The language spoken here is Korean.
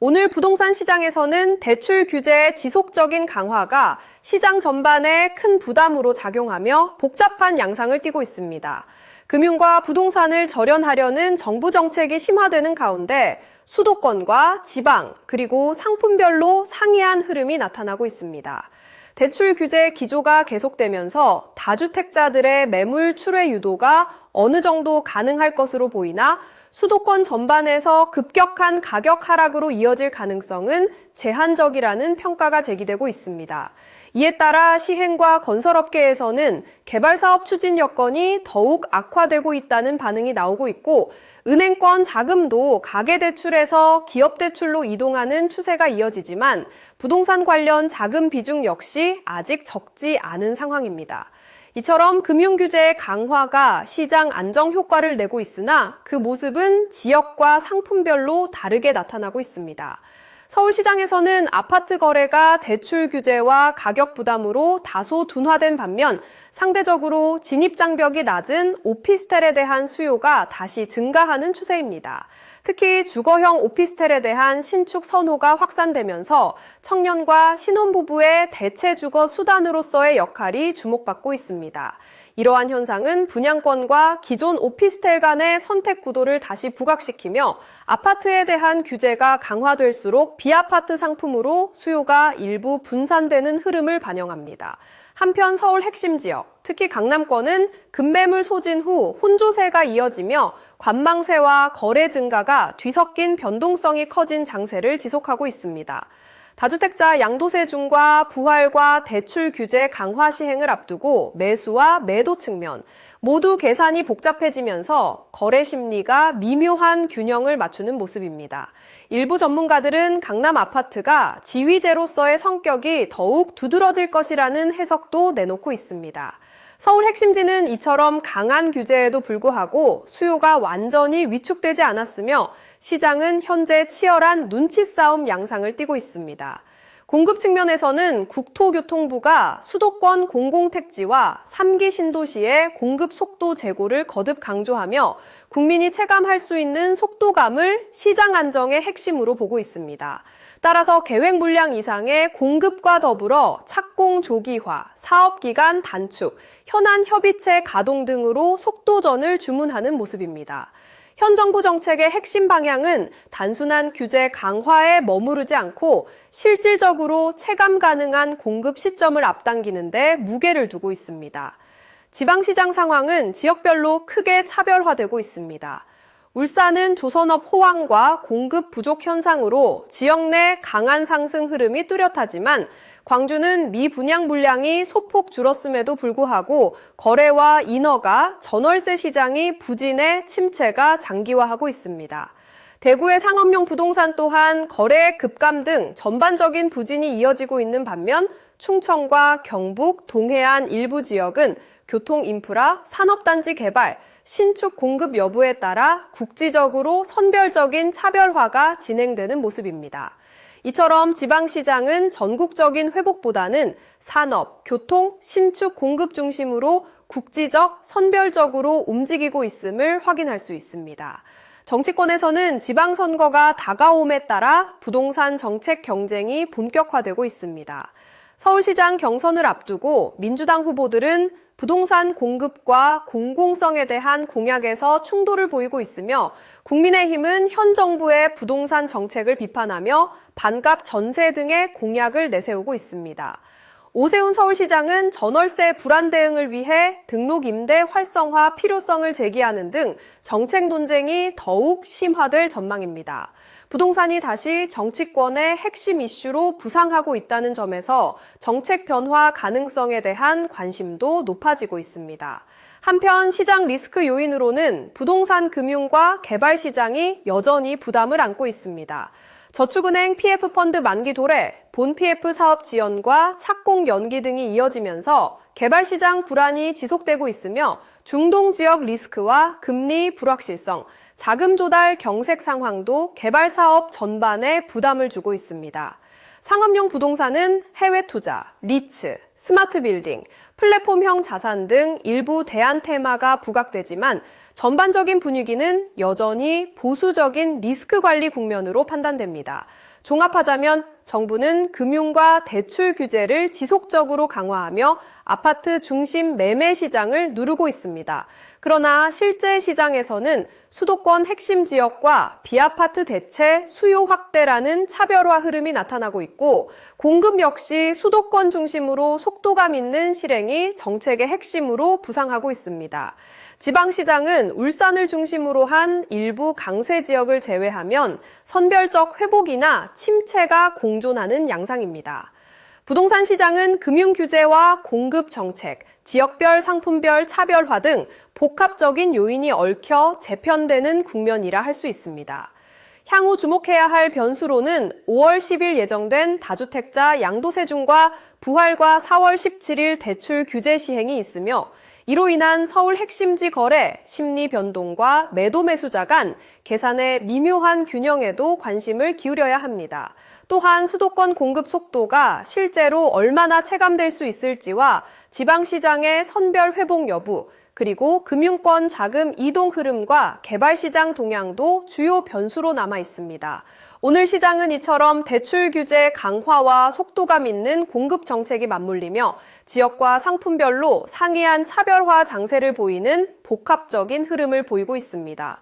오늘 부동산 시장에서는 대출 규제의 지속적인 강화가 시장 전반에 큰 부담으로 작용하며 복잡한 양상을 띠고 있습니다. 금융과 부동산을 절연하려는 정부 정책이 심화되는 가운데 수도권과 지방, 그리고 상품별로 상이한 흐름이 나타나고 있습니다. 대출 규제 기조가 계속되면서 다주택자들의 매물 출회 유도가 어느 정도 가능할 것으로 보이나 수도권 전반에서 급격한 가격 하락으로 이어질 가능성은 제한적이라는 평가가 제기되고 있습니다. 이에 따라 시행과 건설업계에서는 개발사업 추진 여건이 더욱 악화되고 있다는 반응이 나오고 있고, 은행권 자금도 가계대출에서 기업대출로 이동하는 추세가 이어지지만 부동산 관련 자금 비중 역시 아직 적지 않은 상황입니다. 이처럼 금융규제의 강화가 시장 안정 효과를 내고 있으나 그 모습은 지역과 상품별로 다르게 나타나고 있습니다. 서울시장에서는 아파트 거래가 대출 규제와 가격 부담으로 다소 둔화된 반면 상대적으로 진입장벽이 낮은 오피스텔에 대한 수요가 다시 증가하는 추세입니다. 특히 주거형 오피스텔에 대한 신축 선호가 확산되면서 청년과 신혼부부의 대체 주거 수단으로서의 역할이 주목받고 있습니다. 이러한 현상은 분양권과 기존 오피스텔 간의 선택 구도를 다시 부각시키며 아파트에 대한 규제가 강화될수록 비아파트 상품으로 수요가 일부 분산되는 흐름을 반영합니다. 한편 서울 핵심 지역, 특히 강남권은 급매물 소진 후 혼조세가 이어지며 관망세와 거래 증가가 뒤섞인 변동성이 커진 장세를 지속하고 있습니다. 다주택자 양도세 중과 부활과 대출 규제 강화 시행을 앞두고 매수와 매도 측면 모두 계산이 복잡해지면서 거래 심리가 미묘한 균형을 맞추는 모습입니다. 일부 전문가들은 강남 아파트가 지위제로서의 성격이 더욱 두드러질 것이라는 해석도 내놓고 있습니다. 서울 핵심지는 이처럼 강한 규제에도 불구하고 수요가 완전히 위축되지 않았으며 시장은 현재 치열한 눈치 싸움 양상을 띠고 있습니다. 공급 측면에서는 국토교통부가 수도권 공공택지와 3기 신도시의 공급 속도 제고를 거듭 강조하며 국민이 체감할 수 있는 속도감을 시장 안정의 핵심으로 보고 있습니다. 따라서 계획 물량 이상의 공급과 더불어 착공 조기화, 사업기간 단축, 현안 협의체 가동 등으로 속도전을 주문하는 모습입니다. 현 정부 정책의 핵심 방향은 단순한 규제 강화에 머무르지 않고 실질적으로 체감 가능한 공급 시점을 앞당기는 데 무게를 두고 있습니다. 지방시장 상황은 지역별로 크게 차별화되고 있습니다. 울산은 조선업 호황과 공급 부족 현상으로 지역 내 강한 상승 흐름이 뚜렷하지만 광주는 미분양 물량이 소폭 줄었음에도 불구하고 거래와 인허가, 전월세 시장이 부진해 침체가 장기화하고 있습니다. 대구의 상업용 부동산 또한 거래 급감 등 전반적인 부진이 이어지고 있는 반면 충청과 경북, 동해안 일부 지역은 교통 인프라, 산업단지 개발, 신축 공급 여부에 따라 국지적으로 선별적인 차별화가 진행되는 모습입니다. 이처럼 지방시장은 전국적인 회복보다는 산업, 교통, 신축 공급 중심으로 국지적, 선별적으로 움직이고 있음을 확인할 수 있습니다. 정치권에서는 지방선거가 다가옴에 따라 부동산 정책 경쟁이 본격화되고 있습니다. 서울시장 경선을 앞두고 민주당 후보들은 부동산 공급과 공공성에 대한 공약에서 충돌을 보이고 있으며 국민의힘은 현 정부의 부동산 정책을 비판하며 반값 전세 등의 공약을 내세우고 있습니다. 오세훈 서울시장은 전월세 불안 대응을 위해 등록 임대 활성화 필요성을 제기하는 등 정책 논쟁이 더욱 심화될 전망입니다. 부동산이 다시 정치권의 핵심 이슈로 부상하고 있다는 점에서 정책 변화 가능성에 대한 관심도 높아지고 있습니다. 한편 시장 리스크 요인으로는 부동산 금융과 개발 시장이 여전히 부담을 안고 있습니다. 저축은행 PF펀드 만기 도래, 본 PF 사업 지연과 착공 연기 등이 이어지면서 개발시장 불안이 지속되고 있으며 중동 지역 리스크와 금리 불확실성, 자금 조달 경색 상황도 개발 사업 전반에 부담을 주고 있습니다. 상업용 부동산은 해외 투자, 리츠, 스마트 빌딩, 플랫폼형 자산 등 일부 대안 테마가 부각되지만 전반적인 분위기는 여전히 보수적인 리스크 관리 국면으로 판단됩니다. 종합하자면 정부는 금융과 대출 규제를 지속적으로 강화하며 아파트 중심 매매 시장을 누르고 있습니다. 그러나 실제 시장에서는 수도권 핵심 지역과 비아파트 대체 수요 확대라는 차별화 흐름이 나타나고 있고, 공급 역시 수도권 중심으로 속도감 있는 실행이 정책의 핵심으로 부상하고 있습니다. 지방시장은 울산을 중심으로 한 일부 강세 지역을 제외하면 선별적 회복이나 침체가 공존하는 양상입니다. 부동산 시장은 금융 규제와 공급 정책, 지역별 상품별 차별화 등 복합적인 요인이 얽혀 재편되는 국면이라 할 수 있습니다. 향후 주목해야 할 변수로는 5월 10일 예정된 다주택자 양도세중과 부활과 4월 17일 대출 규제 시행이 있으며, 이로 인한 서울 핵심지 거래, 심리 변동과 매도 매수자 간 계산의 미묘한 균형에도 관심을 기울여야 합니다. 또한 수도권 공급 속도가 실제로 얼마나 체감될 수 있을지와 지방시장의 선별 회복 여부, 그리고 금융권 자금 이동 흐름과 개발시장 동향도 주요 변수로 남아 있습니다. 오늘 시장은 이처럼 대출 규제 강화와 속도감 있는 공급 정책이 맞물리며 지역과 상품별로 상이한 차별화 장세를 보이는 복합적인 흐름을 보이고 있습니다.